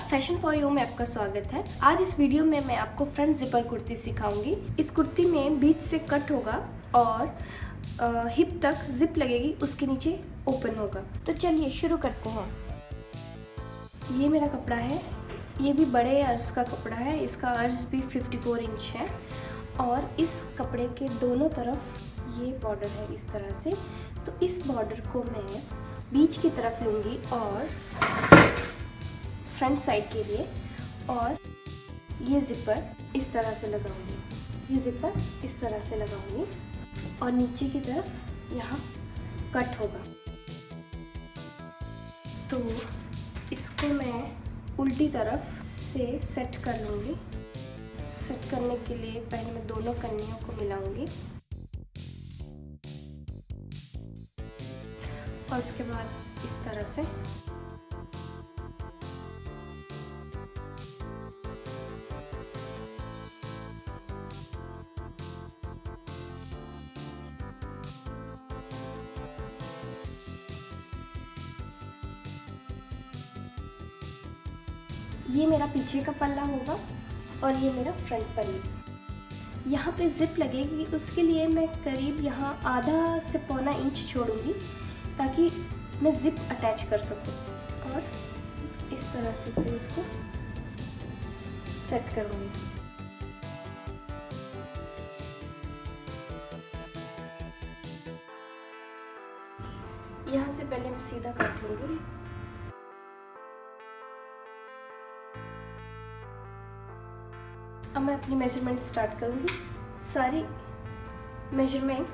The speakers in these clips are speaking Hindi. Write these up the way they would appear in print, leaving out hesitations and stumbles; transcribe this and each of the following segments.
फैशन फॉर यू में आपका स्वागत है। आज इस वीडियो में मैं आपको फ्रंट जिपर कुर्ती सिखाऊंगी। इस कुर्ती में बीच से कट होगा और हिप तक जिप लगेगी, उसके नीचे ओपन होगा। तो चलिए शुरू करते हैं। ये मेरा कपड़ा है, ये भी बड़े अर्ज का कपड़ा है, इसका अर्ज भी 54 इंच है और इस कपड़े के दोनों तरफ ये बॉर्डर है इस तरह से। तो इस बॉर्डर को मैं बीच की तरफ लूँगी और फ्रंट साइड के लिए, और ये जिपर इस तरह से लगाऊंगी, ये जिपर इस तरह से लगाऊंगी और नीचे की तरफ यहाँ कट होगा। तो इसको मैं उल्टी तरफ से सेट कर लूँगी। सेट करने के लिए पहले मैं दोनों कन्नियों को मिलाऊंगी और उसके बाद इस तरह से ये मेरा पीछे का पल्ला होगा और ये मेरा फ्रंट पल्ला। यहाँ पे जिप लगेगी, उसके लिए मैं करीब यहाँ आधा से पौना इंच छोड़ूंगी ताकि मैं जिप अटैच कर सकूँ। और इस तरह से फिर इसको सेट करूँगी। यहाँ से पहले मैं सीधा काट लूँगी। अब मैं अपनी मेजरमेंट स्टार्ट करूँगी। सारी मेजरमेंट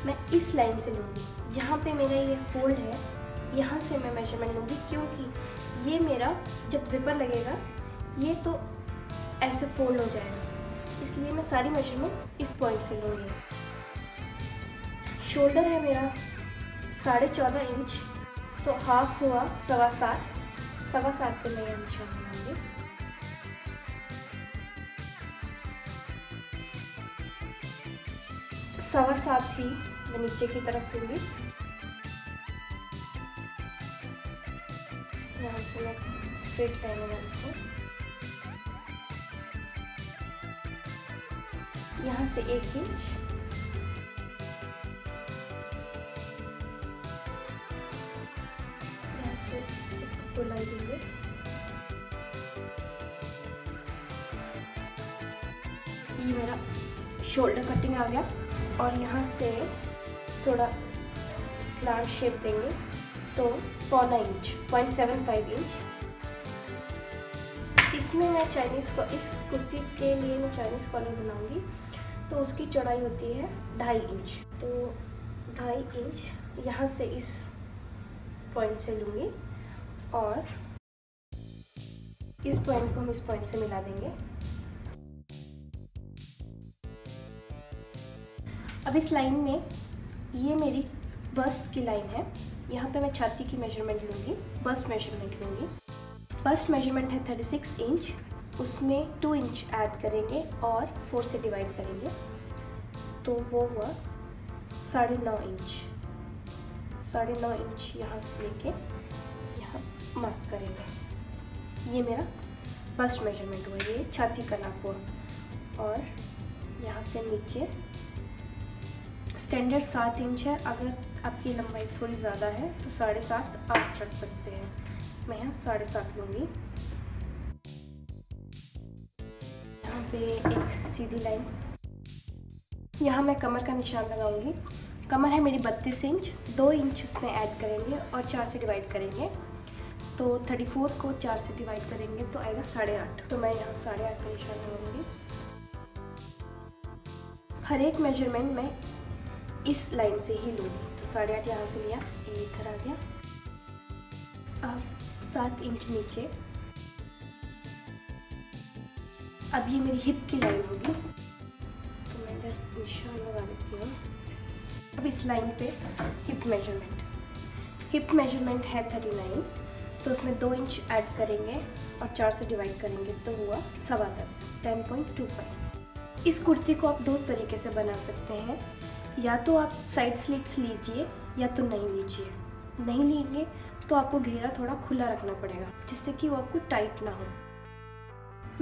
मैं इस लाइन से लूँगी, जहाँ पे मेरा ये फोल्ड है यहाँ से मैं मेजरमेंट लूँगी, क्योंकि ये मेरा जब जिपर लगेगा ये तो ऐसे फोल्ड हो जाएगा, इसलिए मैं सारी मेजरमेंट इस पॉइंट से लूँगी। शोल्डर है मेरा 14.5 इंच, तो हाफ हुआ 7.25 पे मैं ये निशान बनाऊँगी। सवा सात ही मैं नीचे की तरफ लूँगी। यहाँ से मैं स्ट्रेट लाइन बनाती हूँ। यहाँ से 1 इंच, यहाँ से इसको गोलाई देंगे। ये मेरा शोल्डर कटिंग आ गया और यहाँ से थोड़ा स्लैंट शेप देंगे, तो पौना इंच 0.75 इंच। इसमें मैं इस कुर्ती के लिए मैं चाइनीज़ कॉलर बनाऊंगी, तो उसकी चौड़ाई होती है 2.5 इंच। तो 2.5 इंच यहाँ से इस पॉइंट से लूँगी और इस पॉइंट को हम इस पॉइंट से मिला देंगे। अब इस लाइन में ये मेरी बस्ट की लाइन है, यहाँ पे मैं छाती की मेजरमेंट लूँगी, बस्ट मेजरमेंट लूँगी। बस्ट मेजरमेंट है 36 इंच, उसमें 2 इंच ऐड करेंगे और 4 से डिवाइड करेंगे, तो वो हुआ 9.5 इंच। 9.5 इंच यहाँ से लेके यहाँ मार्क करेंगे। ये मेरा बस्ट मेजरमेंट हुआ, ये छाती का नाप हुआ। और यहाँ से नीचे स्टैंडर्ड 7 इंच है, अगर आपकी लंबाई थोड़ी ज़्यादा है तो 7.5 आप रख सकते हैं। मैं यहाँ 7.5 लूँगी। यहाँ पे एक सीधी लाइन, यहाँ मैं कमर का निशान लगाऊंगी। कमर है मेरी 32 इंच, 2 इंच उसमें ऐड करेंगे और 4 से डिवाइड करेंगे, तो 34 को 4 से डिवाइड करेंगे तो आएगा 8.5। तो मैं यहाँ 8.5 का निशान लगाऊंगी। हर एक मेजरमेंट में इस लाइन से ही लूँगी, तो 8.5 यहाँ से लिया, ये इधर आ गया। अब 7 इंच नीचे, अब ये मेरी हिप की लाइन होगी, तो मैं इधर निशान लगा देती हूँ। अब इस लाइन पे हिप मेजरमेंट है 39, तो उसमें 2 इंच ऐड करेंगे और 4 से डिवाइड करेंगे, तो हुआ 10.25। इस कुर्ती को आप 2 तरीके से बना सकते हैं, या तो आप साइड स्लिट्स लीजिए या तो नहीं लीजिए। नहीं लेंगे तो आपको घेरा थोड़ा खुला रखना पड़ेगा जिससे कि वो आपको टाइट ना हो।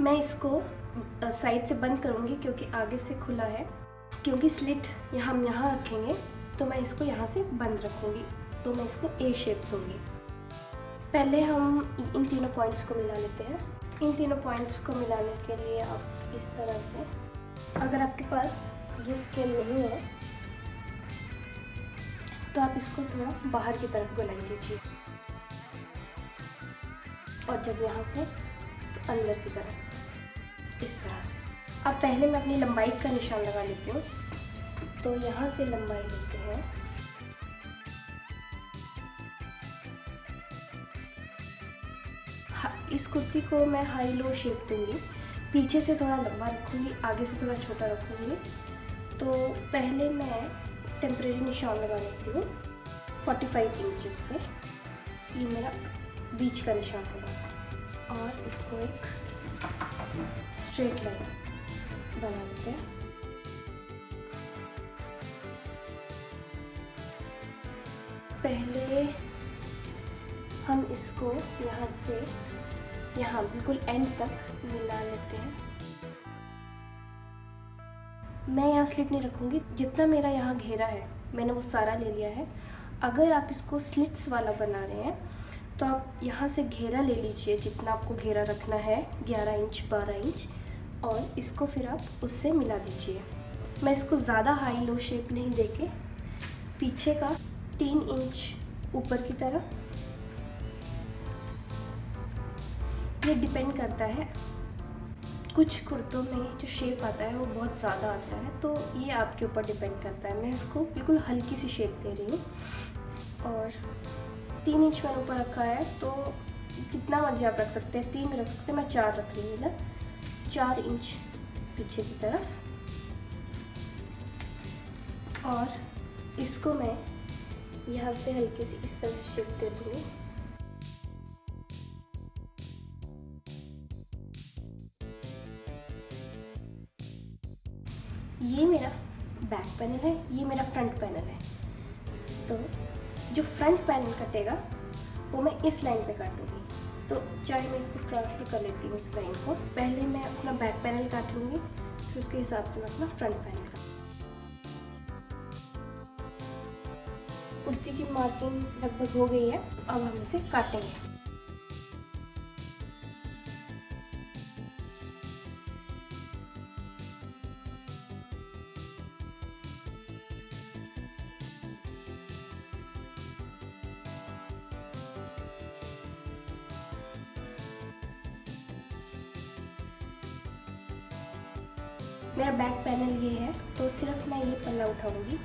मैं इसको साइड से बंद करूँगी क्योंकि आगे से खुला है, क्योंकि स्लिट हम यहाँ रखेंगे तो मैं इसको यहाँ से बंद रखूँगी, तो मैं इसको ए शेप दूँगी। पहले हम इन तीनों पॉइंट्स को मिला लेते हैं। इन तीनों पॉइंट्स को मिलाने के लिए आप इस तरह से, अगर आपके पास ये स्केल नहीं है तो आप इसको थोड़ा बाहर की तरफ घुलाई दीजिए, और जब यहाँ से तो अंदर की तरफ इस तरह से। अब पहले मैं अपनी लंबाई का निशान लगा लेती हूँ। तो यहाँ से लंबाई लेते हैं, इस कुर्ती को मैं हाई लो शेप दूँगी, पीछे से थोड़ा लंबा रखूँगी, आगे से थोड़ा छोटा रखूँगी। तो पहले मैं टेम्परेरी निशान लगा लेती हूँ 45 इंचेस पे, ये मेरा बीच का निशान होगा, और इसको एक स्ट्रेट लाइन बना लेते हैं। पहले हम इसको यहाँ से यहाँ बिल्कुल एंड तक मिला लेते हैं। मैं यहाँ स्लिट नहीं रखूँगी, जितना मेरा यहाँ घेरा है मैंने वो सारा ले लिया है। अगर आप इसको स्लिट्स वाला बना रहे हैं तो आप यहाँ से घेरा ले लीजिए, जितना आपको घेरा रखना है 11 इंच 12 इंच, और इसको फिर आप उससे मिला दीजिए। मैं इसको ज़्यादा हाई लो शेप नहीं देके पीछे का 3 इंच ऊपर की तरफ, ये डिपेंड करता है, कुछ कुर्तों में जो शेप आता है वो बहुत ज़्यादा आता है, तो ये आपके ऊपर डिपेंड करता है। मैं इसको बिल्कुल हल्की सी शेप दे रही हूँ, और 3 इंच मैंने ऊपर रखा है, तो जितना मर्जी आप रख सकते हैं, 3 रख सकते हैं, मैं 4 रख रही हूँ ना, 4 इंच पीछे की तरफ। और इसको मैं यहाँ से हल्की सी इस तरह से शेप दे दूँगी। ये मेरा बैक पैनल है, ये मेरा फ्रंट पैनल है। तो जो फ्रंट पैनल कटेगा वो मैं इस लाइन पे काटूंगी। तो चाहे मैं इसको ट्रांसफ़र कर लेती हूँ इस लाइन को। पहले मैं अपना बैक पैनल काट लूँगी, फिर उसके हिसाब से मैं अपना फ्रंट पैनल काट। कुर्ती की मार्किंग लगभग हो गई है, अब हम इसे काटेंगे। मेरा बैक पैनल ये है, तो सिर्फ मैं ये पल्ला उठाऊंगी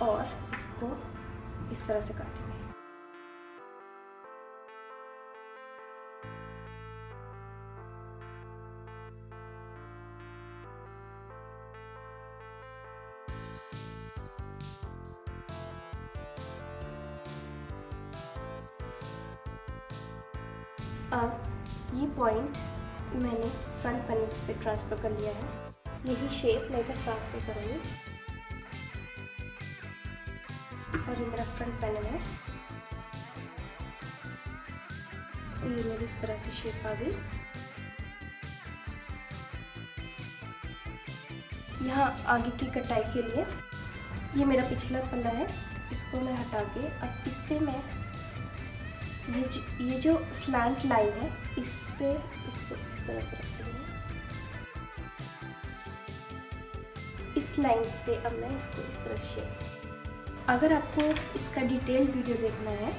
और इसको इस तरह से काटेंगे। अब ये पॉइंट मैंने फ्रंट पैनल पे ट्रांसफ़र कर लिया है, यही शेप मैं इधर ट्रांसफ़र करूँगी, और ये मेरा फ्रंट पैनल है। तो ये मेरी इस तरह से शेप आ गई। यहाँ आगे की कटाई के लिए ये मेरा पिछला पल्ला है, इसको मैं हटा के अब इस पे मैं ये जो स्लैंट लाइन है इस पे इसको इस तरह से रख दूँगी। इस लाइन से अब मैं इसको इस तरह से। अगर आपको इसका डिटेल वीडियो देखना है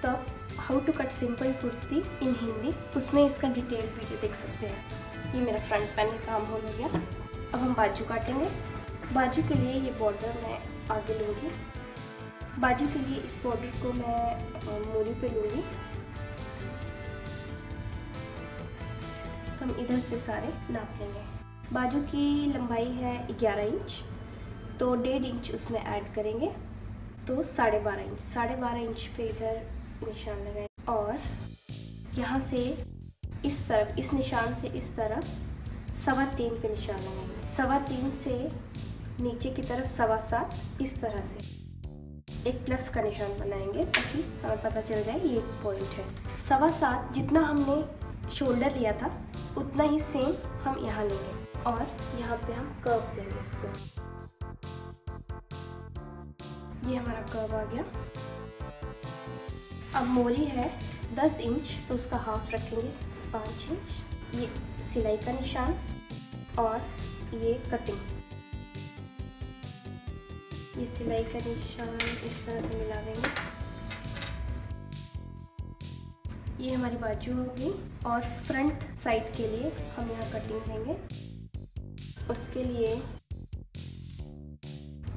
तो आप how to cut simple kurti in Hindi, उसमें इसका डिटेल वीडियो देख सकते हैं। ये मेरा फ्रंट पैनल काम हो गया। अब हम बाजू काटेंगे। बाजू के लिए ये बॉर्डर मैं आगे लूँगी। बाजू के लिए इस बॉर्डर को मैं मोरी पे लूँगी। तो हम इधर से सारे नाप लेंगे। बाजू की लंबाई है 11 इंच, तो 1.5 इंच उसमें ऐड करेंगे, तो 12.5 इंच। 12.5 इंच पे इधर निशान लगाएं, और यहाँ से इस तरफ, इस निशान से इस तरफ 3.25 पे निशान लगाएंगे। 3.25 से नीचे की तरफ 7.25 इस तरह से एक प्लस का निशान बनाएंगे ताकि हमें पता चल जाए ये पॉइंट है। 7.25 जितना हमने शोल्डर लिया था उतना ही सेम हम यहाँ लेंगे और यहाँ पे हम कर्व देंगे इसको। ये हमारा कर्व आ गया। अब मोरी है 10 इंच तो उसका हाफ रखेंगे 5 इंच। ये सिलाई का निशान और ये कटिंग। ये सिलाई का निशान इस तरह से मिला देंगे। ये हमारी बाजू होगी और फ्रंट साइड के लिए हम यहाँ कटिंग देंगे। उसके लिए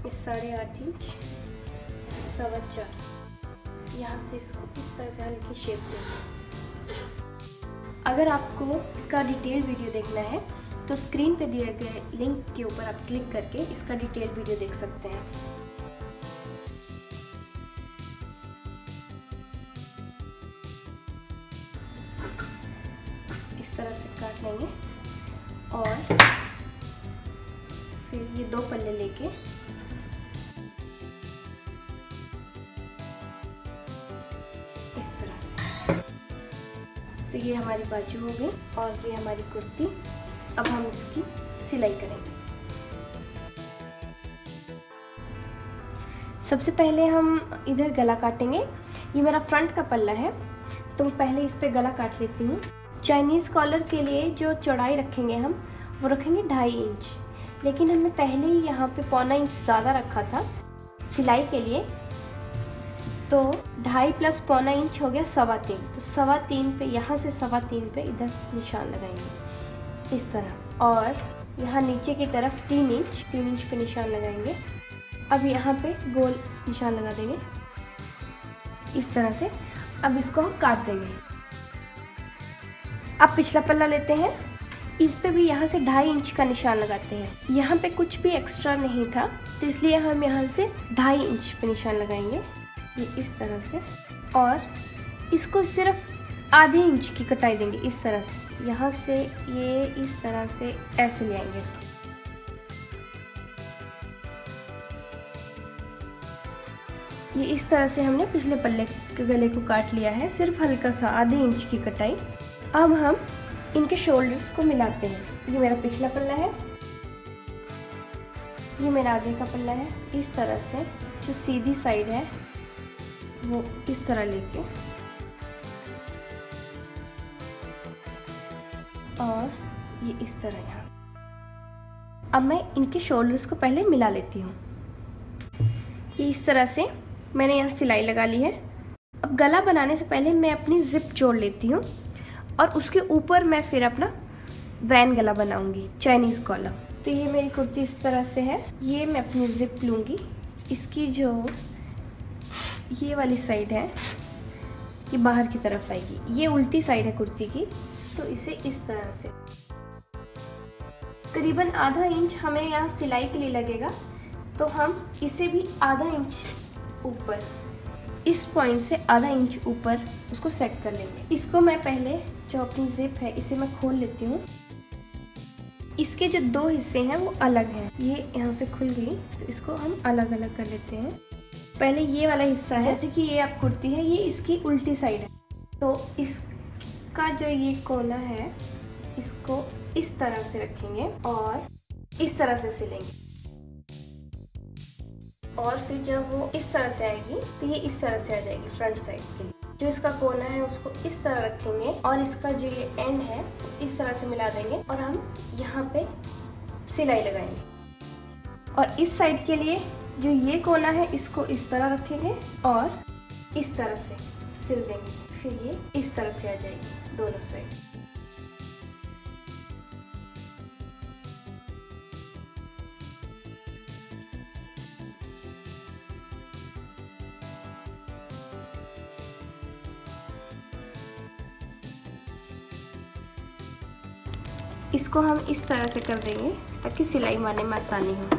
इस 8.5 इंच 4.25 यहाँ से इसको इस तरह से हल्की शेप देंगे। अगर आपको इसका डिटेल वीडियो देखना है तो स्क्रीन पे दिए गए लिंक के ऊपर आप क्लिक करके इसका डिटेल वीडियो देख सकते हैं। इस तरह से काट लेंगे और फिर ये 2 पल्ले लेके इस तरह से। तो ये हमारी बाजू हो गई और ये हमारी कुर्ती। अब हम इसकी सिलाई करेंगे। सबसे पहले हम इधर गला काटेंगे। ये मेरा फ्रंट का पल्ला है तो पहले इस पे गला काट लेती हूँ। चाइनीज़ कॉलर के लिए जो चौड़ाई रखेंगे हम वो रखेंगे 2.5 इंच, लेकिन हमने पहले ही यहाँ पे 1.25 इंच ज़्यादा रखा था सिलाई के लिए, तो 2.5 प्लस 1.25 इंच हो गया 3.25। तो 3.25 पे यहाँ से 3.25 पे इधर निशान लगाएंगे इस तरह, और यहाँ नीचे की तरफ 3 इंच पे निशान लगाएंगे। अब यहाँ पे गोल निशान लगा देंगे इस तरह से। अब इसको हम काट देंगे। अब पिछला पल्ला लेते हैं, इस पे भी यहाँ से 2.5 इंच का निशान लगाते हैं। यहाँ पे कुछ भी एक्स्ट्रा नहीं था तो इसलिए हम यहाँ से 2.5 इंच पे निशान लगाएंगे ये इस तरह से, और इसको सिर्फ आधे इंच की कटाई देंगे इस तरह से। यहाँ से ये इस तरह से ऐसे ले आएंगे इसको। ये इस तरह से हमने पिछले पल्ले के गले को काट लिया है, सिर्फ हल्का सा आधे इंच की कटाई। अब हम इनके शोल्डर्स को मिलाते हैं। ये मेरा पिछला पल्ला है, ये मेरा आगे का पल्ला है। इस तरह से जो सीधी साइड है वो इस तरह लेके और ये इस तरह यहाँ। अब मैं इनके शोल्डर्स को पहले मिला लेती हूँ। ये इस तरह से मैंने यहाँ सिलाई लगा ली है। अब गला बनाने से पहले मैं अपनी जिप जोड़ लेती हूँ और उसके ऊपर मैं फिर अपना वैन गला बनाऊंगी, चाइनीज़ कॉलर। तो ये मेरी कुर्ती इस तरह से है। ये मैं अपनी जिप लूँगी, इसकी जो ये वाली साइड है ये बाहर की तरफ आएगी, ये उल्टी साइड है कुर्ती की, तो इसे इस तरह से करीबन आधा इंच हमें यहाँ सिलाई के लिए लगेगा, तो हम इसे भी आधा इंच ऊपर, इस पॉइंट से आधा इंच ऊपर उसको सेट कर लेंगे। इसको मैं पहले जो अपनी जिप है इसे मैं खोल लेती हूँ। इसके जो 2 हिस्से हैं वो अलग हैं, ये यहाँ से खुल गई तो इसको हम अलग अलग कर लेते हैं। पहले ये वाला हिस्सा है, जैसे कि ये आप कुर्ती है, ये इसकी उल्टी साइड है, तो इसका जो ये कोना है इसको इस तरह से रखेंगे और इस तरह से सिलेंगे, और फिर जब वो इस तरह से आएगी तो ये इस तरह से आ जाएगी फ्रंट साइड के लिए। जो इसका कोना है उसको इस तरह रखेंगे और इसका जो ये एंड है इस तरह से मिला देंगे और हम यहाँ पे सिलाई लगाएंगे। और इस साइड के लिए जो ये कोना है इसको इस तरह रखेंगे और इस तरह से सिल देंगे, फिर ये इस तरह से आ जाएगी दोनों साइड। इसको हम इस तरह से कर देंगे ताकि सिलाई मारने में आसानी हो।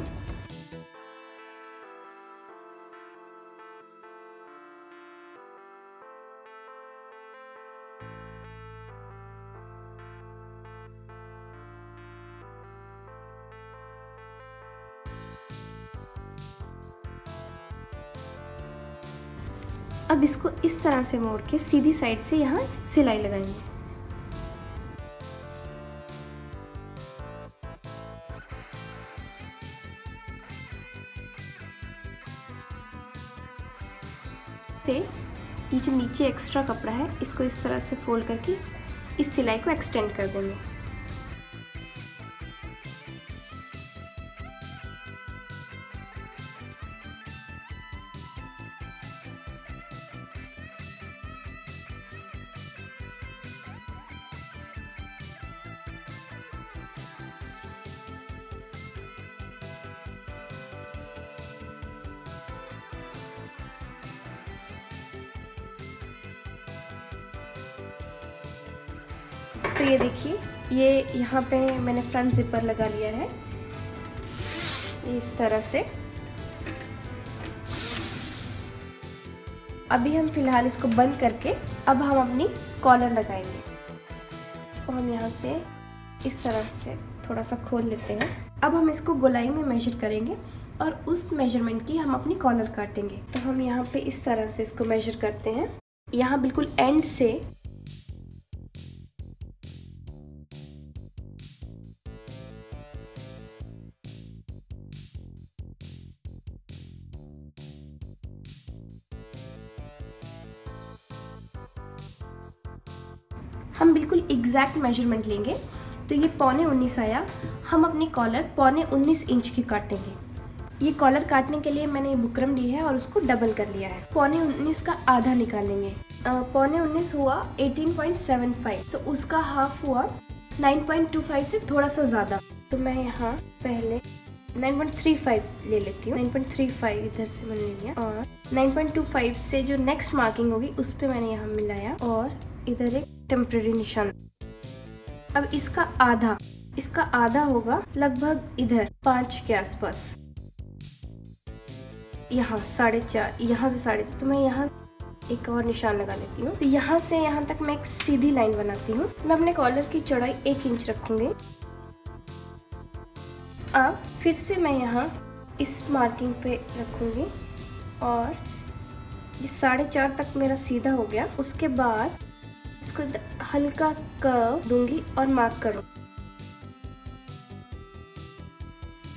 अब इसको इस तरह से मोड़ के सीधी साइड से यहाँ सिलाई लगाएंगे। से ये जो नीचे एक्स्ट्रा कपड़ा है इसको इस तरह से फोल्ड करके इस सिलाई को एक्सटेंड कर देंगे। तो ये देखिए, ये यहाँ पे मैंने फ्रंट जिपर लगा लिया है इस तरह से। अभी हम फिलहाल इसको बंद करके अब हम अपनी कॉलर लगाएंगे। इसको हम यहाँ से इस तरह से थोड़ा सा खोल लेते हैं। अब हम इसको गोलाई में मेजर करेंगे और उस मेजरमेंट की हम अपनी कॉलर काटेंगे। तो हम यहाँ पे इस तरह से इसको मेजर करते हैं। यहाँ बिल्कुल एंड से हम बिल्कुल एग्जैक्ट मेजरमेंट लेंगे। तो ये 19.25 आया, हम अपनी कॉलर 19.25 इंच की काटेंगे। ये कॉलर काटने के लिए मैंने बुकरम ली है और उसको डबल कर लिया है। 19.25 का आधा निकालेंगे। 19.25 हुआ 18.75, तो उसका हाफ हुआ 9.25 से थोड़ा सा ज़्यादा। तो मैं यहाँ पहले 9.35 ले लेती हूँ। 9.35 इधर से मैंने लिया और 9.25 से जो नेक्स्ट मार्किंग होगी उस पर मैंने यहाँ मिलाया और इधर एक टेम्परेरी निशान। अब इसका आधा होगा लगभग इधर 5 के आसपास। यहाँ 4.5, यहाँ से 4.5, तो मैं यहाँ एक और निशान लगा लेती हूँ। तो यहाँ से यहाँ तक मैं एक सीधी लाइन बनाती हूँ। मैं अपने कॉलर की चौड़ाई 1 इंच रखूंगी। अब फिर से मैं यहाँ इस मार्किंग पे रखूंगी और ये 4.5 तक मेरा सीधा हो गया। उसके बाद इसको हल्का कर्व दूंगी और मार्क करूँ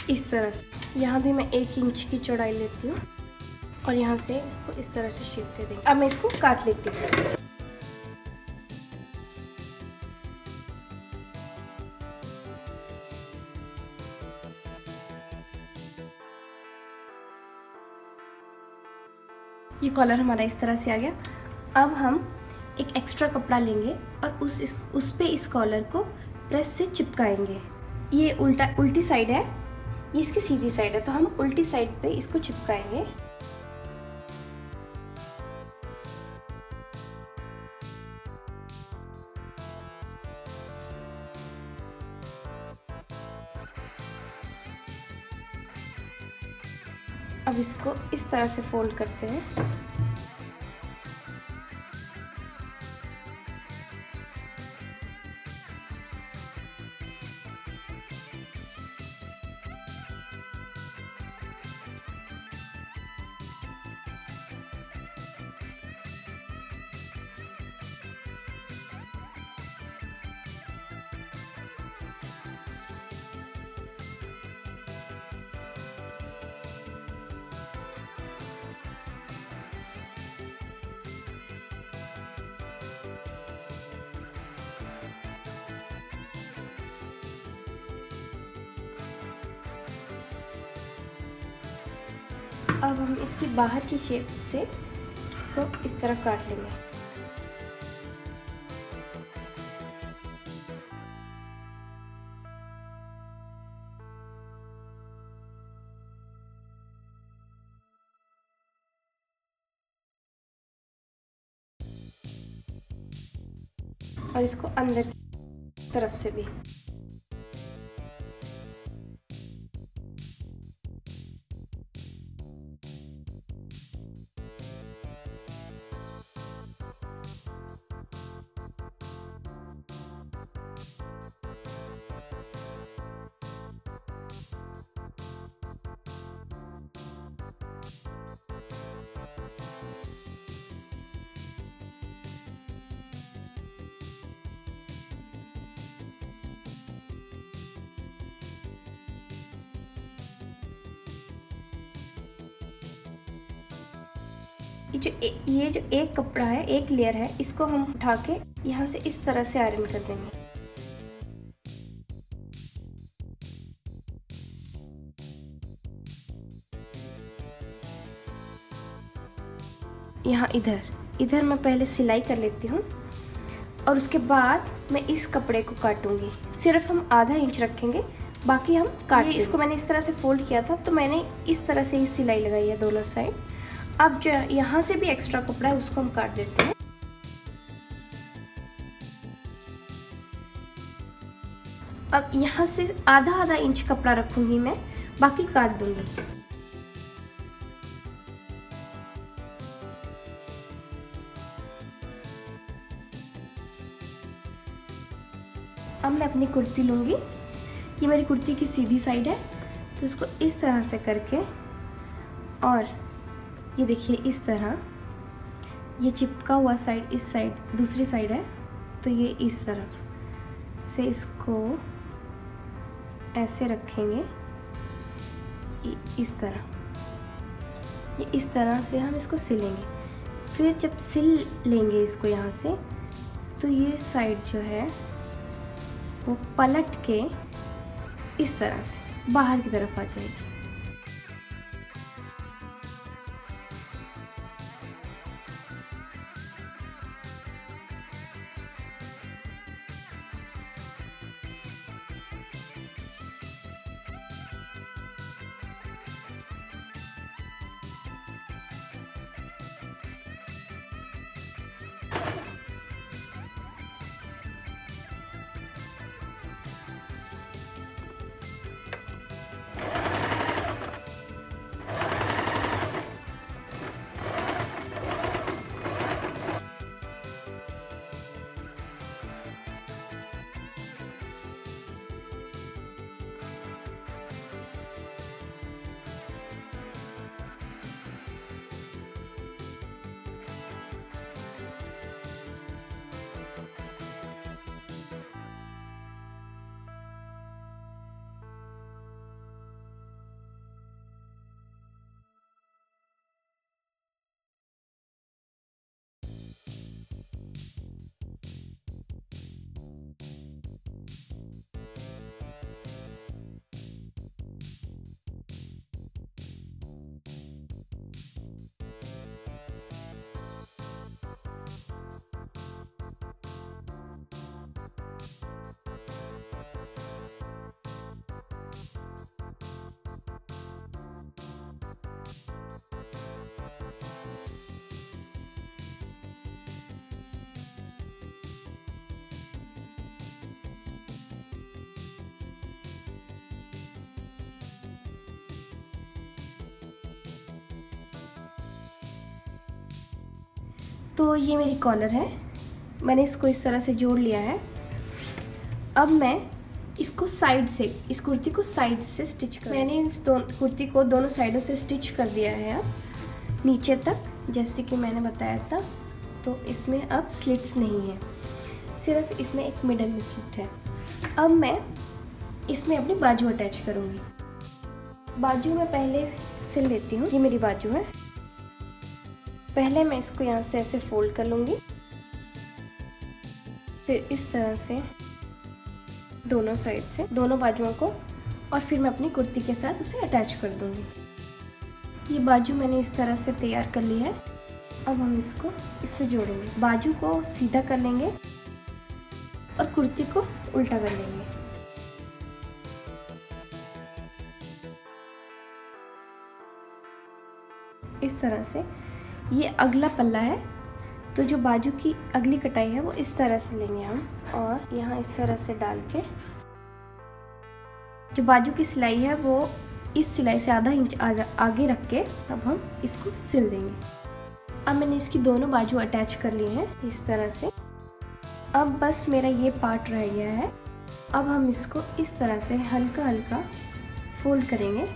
इस तरह से। यहाँ भी मैं 1 इंच की चौड़ाई लेती हूँ और यहाँ से इसको इस तरह से शेप दे देंगे। अब मैं इसको काट लेती हूँ। ये कॉलर हमारा इस तरह से आ गया। अब हम एक एक्स्ट्रा कपड़ा लेंगे और उस पे इस कॉलर को प्रेस से चिपकाएंगे। ये उल्टी साइड है, ये इसकी सीधी साइड है, तो हम उल्टी साइड पे इसको चिपकाएंगे। अब इसको इस तरह से फोल्ड करते हैं। अब हम इसकी बाहर की शेप से इसको इस तरह काट लेंगे। और इसको अंदर की तरफ से भी। ये जो एक कपड़ा है, एक लेयर है, इसको हम उठा के यहाँ से इस तरह से आयरन कर देंगे। यहाँ इधर मैं पहले सिलाई कर लेती हूँ और उसके बाद मैं इस कपड़े को काटूंगी। सिर्फ हम आधा इंच रखेंगे, बाकी हम काट। इसको मैंने इस तरह से फोल्ड किया था, तो मैंने इस तरह से ही सिलाई लगाई है दोनों साइड। अब जो यहाँ से भी एक्स्ट्रा कपड़ा है उसको हम काट देते हैं। अब यहाँ से आधा इंच कपड़ा रखूंगी मैं, बाकी काट दूंगी। अब मैं अपनी कुर्ती लूँगी। ये मेरी कुर्ती की सीधी साइड है, तो इसको इस तरह से करके, और ये देखिए इस तरह, ये चिपका हुआ साइड इस साइड दूसरी साइड है, तो ये इस तरफ से इसको ऐसे रखेंगे इस तरह। ये इस तरह से हम इसको सिलेंगे। फिर जब सिल लेंगे इसको यहाँ से, तो ये साइड जो है वो पलट के इस तरह से बाहर की तरफ आ जाएगी। तो ये मेरी कॉलर है, मैंने इसको इस तरह से जोड़ लिया है। अब मैं इसको साइड से, इस कुर्ती को साइड से स्टिच कर, मैंने इस कुर्ती को दोनों साइडों से स्टिच कर दिया है अब नीचे तक, जैसे कि मैंने बताया था। तो इसमें अब स्लिट्स नहीं है, सिर्फ इसमें एक मिडल में स्लिट है। अब मैं इसमें अपनी बाजू अटैच करूँगी। बाजू मैं पहले सिल लेती हूँ। ये मेरी बाजू है। पहले मैं इसको यहाँ से ऐसे फोल्ड कर लूँगी, फिर इस तरह से दोनों साइड से दोनों बाजुओं को, और फिर मैं अपनी कुर्ती के साथ उसे अटैच कर दूँगी। ये बाजू मैंने इस तरह से तैयार कर ली है। अब हम इसको इसमें जोड़ेंगे। बाजू को सीधा कर लेंगे और कुर्ती को उल्टा कर लेंगे। इस तरह से ये अगला पल्ला है, तो जो बाजू की अगली कटाई है वो इस तरह से लेंगे हम, और यहाँ इस तरह से डाल के जो बाजू की सिलाई है वो इस सिलाई से आधा इंच आगे रख के अब हम इसको सिल देंगे। अब मैंने इसकी दोनों बाजू अटैच कर ली हैं इस तरह से। अब बस मेरा ये पार्ट रह गया है। अब हम इसको इस तरह से हल्का हल्का फोल्ड करेंगे,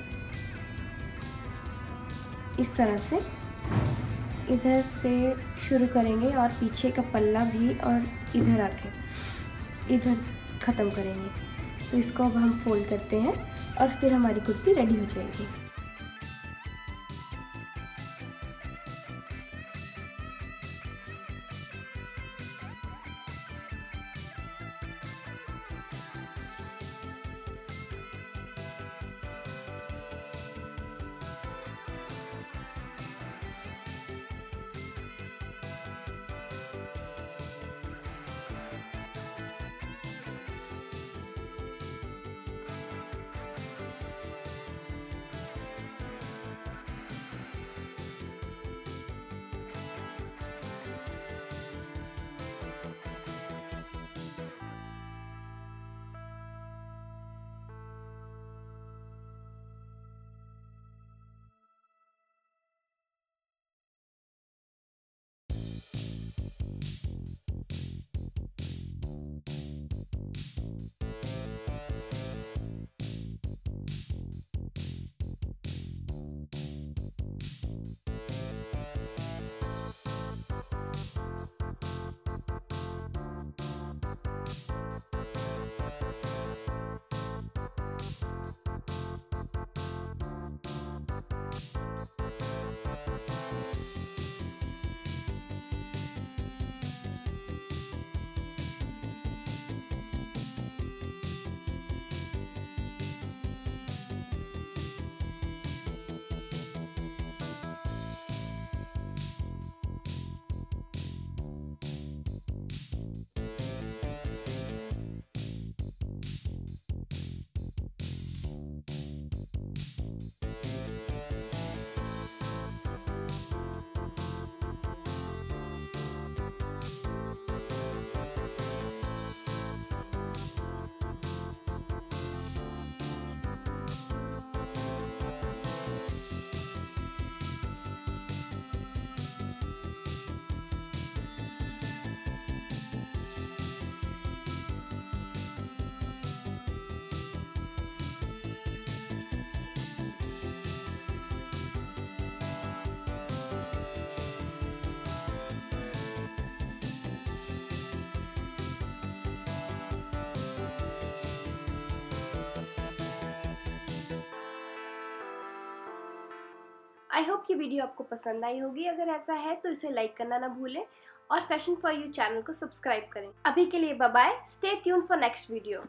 इस तरह से इधर से शुरू करेंगे और पीछे का पल्ला भी, और इधर आके इधर ख़त्म करेंगे। तो इसको अब हम फोल्ड करते हैं और फिर हमारी कुर्ती रेडी हो जाएगी। आई होप ये वीडियो आपको पसंद आई होगी। अगर ऐसा है तो इसे लाइक करना ना भूलें और फैशन फॉर यू चैनल को सब्सक्राइब करें। अभी के लिए bye bye, stay tune for next video.